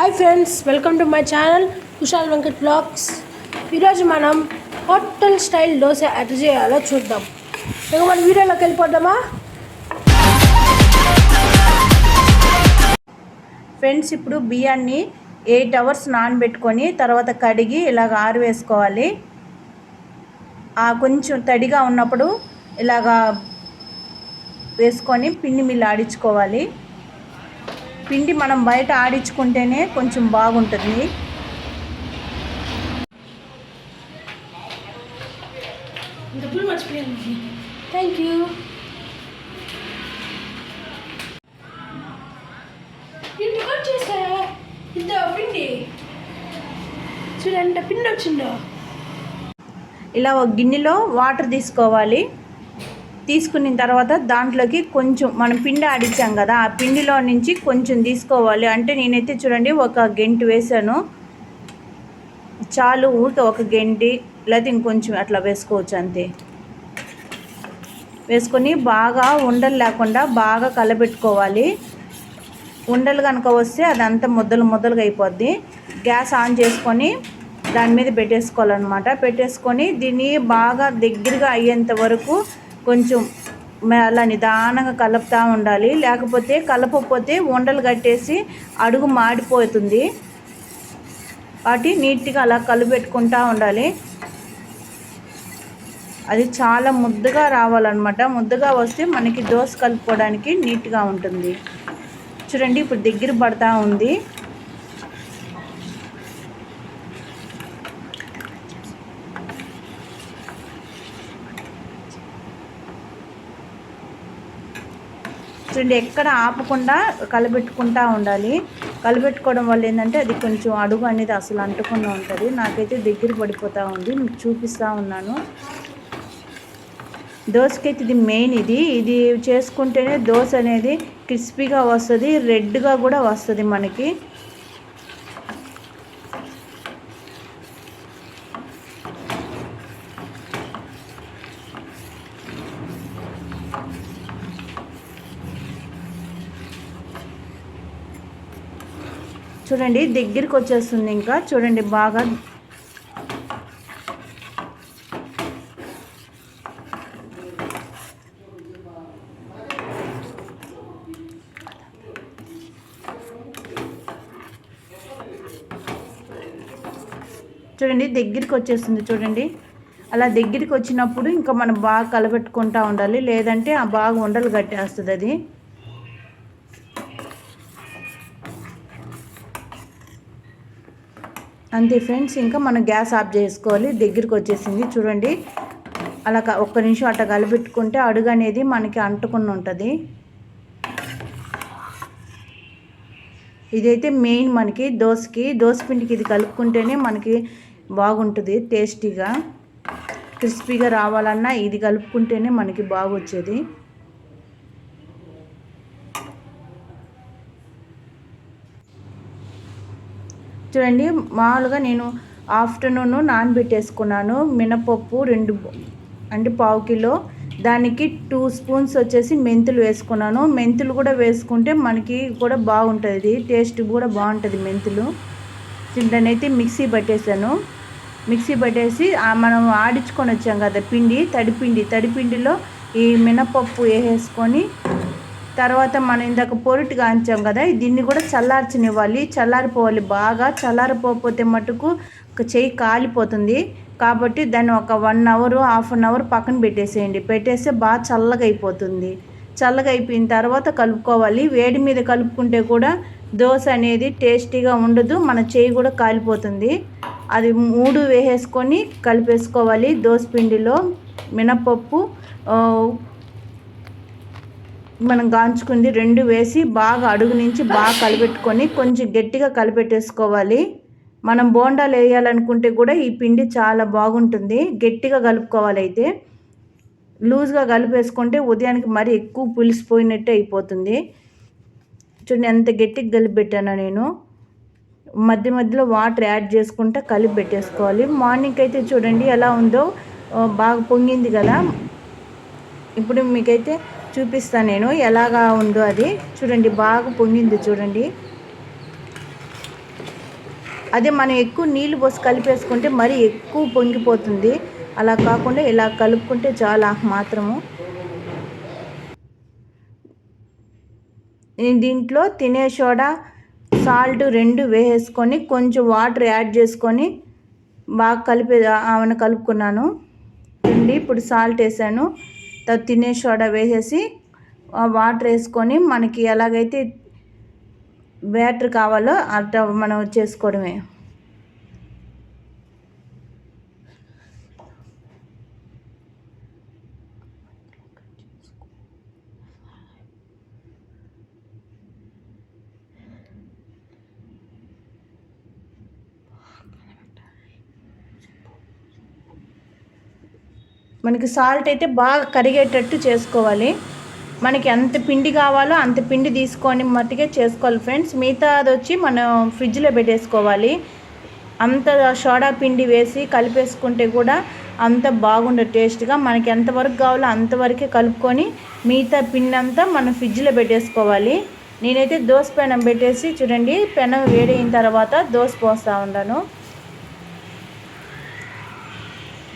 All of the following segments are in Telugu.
Hi friends, welcome to my channel Kushal Venkat blogs. ఈరోజు మనం హోటల్ స్టైల్ దోశ ఎట్లా చేయాలో చూద్దాం. ఇక మన వీడియోలోకి వెళ్ళిపోద్దామా? ఫ్రెండ్స్, ఇప్పుడు బియ్యాన్ని 8 అవర్స్ నానబెట్టుకొని తర్వాత కడిగి ఇలాగ ఆరవేసుకోవాలి. కొంచెం తడిగా ఉన్నప్పుడు ఇలాగా వేసుకొని పిండి మిల్లు ఆడించుకోవాలి. పిండి మనం బయట ఆడించుకుంటేనే కొంచెం బాగుంటుంది. Thank you. ఇంత పిండి చూడండి, పిండి వచ్చిందో. ఇలా ఒక గిన్నెలో వాటర్ తీసుకోవాలి. తీసుకున్న తర్వాత దాంట్లోకి కొంచెం మనం పిండి ఆడించాం కదా, ఆ పిండిలో నుంచి కొంచెం తీసుకోవాలి. అంటే నేనైతే చూడండి ఒక గెంటి వేసాను చాలు. ఊరికే ఒక గెంటి లేకపోతే ఇంకొంచెం అట్లా వేసుకోవచ్చు అంతే. వేసుకొని బాగా ఉండలు లేకుండా బాగా కలబెట్టుకోవాలి. ఉండలు కనుక వస్తే అదంతా ముద్దలుగా అయిపోద్ది. గ్యాస్ ఆన్ చేసుకొని దాని మీద పెట్టేసుకోవాలన్నమాట. పెట్టేసుకొని దీన్ని బాగా దగ్గరగా అయ్యేంత వరకు కొంచెం అలా నిదానంగా కలుపుతూ ఉండాలి. లేకపోతే కలపకపోతే ఉండలు కట్టేసి అడుగు మాడిపోతుంది. వాటి నీట్గా అలా కలిపెట్టుకుంటూ ఉండాలి. అది చాలా ముద్దగా రావాలన్నమాట. ముద్దగా వస్తే మనకి దోశ కలుపుకోవడానికి నీట్గా ఉంటుంది. చూడండి, ఇప్పుడు దగ్గర పడతా ఉంది. చూడండి, ఎక్కడ ఆపకుండా కలబెట్టుకుంటూ ఉండాలి. కలబెట్టుకోవడం వల్ల ఏంటంటే అది కొంచెం అడుగు అనేది అసలు అంటకుండా ఉంటుంది. నాకైతే దగ్గర పడిపోతూ ఉంది, మీకు చూపిస్తూ ఉన్నాను. దోశకైతే ఇది మెయిన్. ఇది చేసుకుంటేనే దోశ అనేది క్రిస్పీగా వస్తుంది, రెడ్గా కూడా వస్తుంది మనకి. చూడండి, దగ్గరికి వచ్చేస్తుంది. ఇంకా చూడండి బాగా చూడండి దగ్గరికి వచ్చేస్తుంది. చూడండి, అలా దగ్గరికి వచ్చినప్పుడు ఇంకా మనం బాగా కలబెట్టుకుంటూ ఉండాలి. లేదంటే ఆ బాగా ఉండలు కట్టేస్తుంది అది. అంతే ఫ్రెండ్స్, ఇంకా మనం గ్యాస్ ఆఫ్ చేసుకోవాలి. దగ్గరికి వచ్చేసింది చూడండి. అలా ఒక్క నిమిషం అట్లా కలబెట్టుకుంటే అడుగు అనేది మనకి అంటుకుని ఉంటుంది. ఇదైతే మెయిన్ మనకి దోశ పిండికి ఇది కలుపుకుంటేనే మనకి బాగుంటుంది. టేస్టీగా క్రిస్పీగా రావాలన్నా ఇది కలుపుకుంటేనే మనకి బాగొచ్చేది. చూడండి, మామూలుగా నేను ఆఫ్టర్నూన్ నానబెట్టేసుకున్నాను మినపప్పు 2 అంటే 1/2 కిలో. దానికి 2 స్పూన్స్ వచ్చేసి మెంతులు వేసుకున్నాను. మెంతులు కూడా వేసుకుంటే మనకి కూడా బాగుంటుంది, టేస్ట్ కూడా బాగుంటుంది మెంతులు. దాన్ని అయితే మిక్సీ పట్టేసాను. మిక్సీ పట్టేసి మనం ఆడించుకొని వచ్చాం కదా పిండి, తడిపిండిలో ఈ మినపప్పు వేసేసుకొని తర్వాత మనం ఇందాక పొరుటు కాంచాం కదా, దీన్ని కూడా చల్లారిపోవాలి. బాగా చల్లారిపోతే మటుకు ఒక చెయ్యి కాలిపోతుంది. కాబట్టి దాన్ని ఒక 1 అవర్ హాఫ్ అన్ అవర్ పక్కన పెట్టేసేయండి. పెట్టేస్తే బాగా చల్లగా అయిపోతుంది. చల్లగా అయిపోయిన తర్వాత కలుపుకోవాలి. వేడి మీద కలుపుకుంటే కూడా దోశ అనేది టేస్టీగా ఉండదు, మన చెయ్యి కూడా కాలిపోతుంది. అది 3 వేసేసుకొని కలిపేసుకోవాలి. దోశ పిండిలో మినపప్పు మనం గాంచుకుంది 2 వేసి బాగా అడుగు నుంచి బాగా కలిపెట్టుకొని కొంచెం గట్టిగా కలిపెట్టేసుకోవాలి. మనం బోండాలు వేయాలనుకుంటే కూడా ఈ పిండి చాలా బాగుంటుంది. గట్టిగా కలుపుకోవాలి. అయితే లూజ్గా కలిపేసుకుంటే ఉదయానికి మరి ఎక్కువ పులిసిపోయినట్టే అయిపోతుంది. చూడండి ఎంత గట్టిగా కలిపెట్టానో నేను. మధ్యలో వాటర్ యాడ్ చేసుకుంటా కలిపి పెట్టేసుకోవాలి. మార్నింగ్ అయితే చూడండి ఎలా ఉందో, బాగా పొంగింది కదా. ఇప్పుడు మీకైతే చూపిస్తాను నేను ఎలాగా ఉందో అది. చూడండి బాగా పొంగింది చూడండి. అదే మనం ఎక్కువ నీళ్ళు పోసి కలిపేసుకుంటే మరీ ఎక్కువ పొంగిపోతుంది. అలా కాకుండా ఇలా కలుపుకుంటే చాలా మాత్రము. దీంట్లో తినే సోడా, సాల్ట్ 2 వేసేసుకొని కొంచెం వాటర్ యాడ్ చేసుకొని బాగా కలుపుకున్నాను. ఇప్పుడు సాల్ట్ వేసాను, తినే సోడా వేసేసి వాటర్ వేసుకొని మనకి ఎలాగైతే బ్యాటర్ కావాలో అట్లా మనం చేసుకోవడమే. మనకి సాల్ట్ అయితే బాగా కరిగేటట్టు చేసుకోవాలి. మనకి ఎంత పిండి కావాలో అంత పిండి తీసుకొని మట్టుకే చేసుకోవాలి ఫ్రెండ్స్. మిగతాది వచ్చి మనం ఫ్రిడ్జ్లో పెట్టేసుకోవాలి. అంత సోడా పిండి వేసి కలిపేసుకుంటే కూడా అంత బాగుండదు టేస్ట్గా. మనకి ఎంతవరకు కావాలో అంతవరకే కలుపుకొని మిగతా పిండి అంతా మనం ఫ్రిడ్జ్లో పెట్టేసుకోవాలి. నేనైతే దోశ పెనం పెట్టేసి చూడండి, పెనం వేడైన తర్వాత దోశ పోస్తూ ఉన్నాను.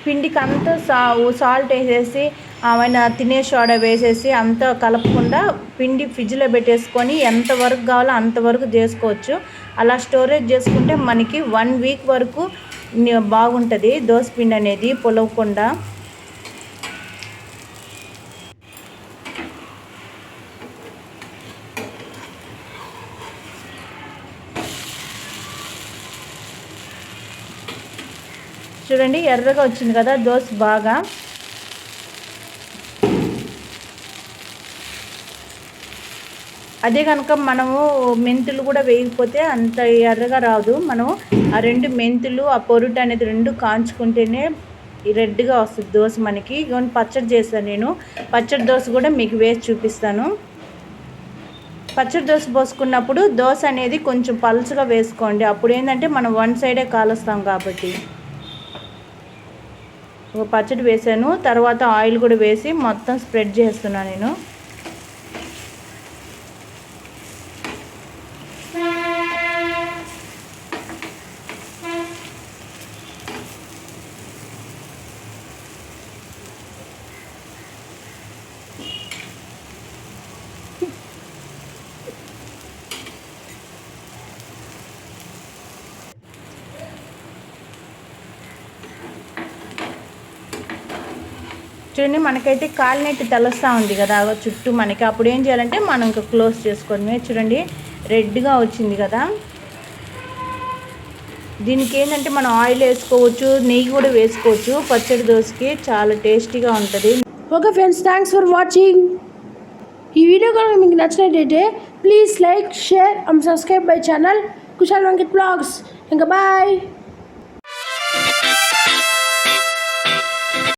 పిండికి అంతా సాల్ట్ వేసేసి ఏమైనా తినే సోడా వేసేసి అంతా కలపకుండా పిండి ఫ్రిడ్జ్లో పెట్టేసుకొని ఎంతవరకు కావాలో అంతవరకు చేసుకోవచ్చు. అలా స్టోరేజ్ చేసుకుంటే మనకి 1 వీక్ వరకు బాగుంటుంది దోశ పిండి అనేది పొలవకుండా. చూడండి ఎర్రగా వచ్చింది కదా దోశ బాగా. అదే కనుక మనము మెంతులు కూడా వేయకపోతే అంత ఎర్రగా రాదు. మనం ఆ 2 మెంతులు ఆ పొరుటు అనేది 2 కాంచుకుంటేనే రెడ్గా వస్తుంది దోశ మనకి. ఇవన్నీ పచ్చడి చేస్తాను నేను. పచ్చడి దోశ కూడా మీకు వేసి చూపిస్తాను. పచ్చడి దోశ పోసుకున్నప్పుడు దోశ అనేది కొంచెం పలుచగా వేసుకోండి. అప్పుడు ఏంటంటే మనం 1 సైడే కాలుస్తాం కాబట్టి. పచ్చడి వేసాను, తర్వాత ఆయిల్ కూడా వేసి మొత్తం స్ప్రెడ్ చేస్తున్నాను నేను. చూడండి మనకైతే కాలినట్టు తెలుస్తూ ఉంది కదా చుట్టూ మనకి. అప్పుడు ఏం చేయాలంటే మనం ఇంకా క్లోజ్ చేసుకోవడమే. చూడండి రెడ్గా వచ్చింది కదా. దీనికి ఏంటంటే మనం ఆయిల్ వేసుకోవచ్చు, నెయ్యి కూడా వేసుకోవచ్చు. పచ్చడి దోశకి చాలా టేస్టీగా ఉంటుంది. Okay friends, thanks for watching. ఈ వీడియో కనుక మీకు నచ్చినట్టయితే please like, share and subscribe my channel Kushal Venkat blogs. ఇంకా బాయ్.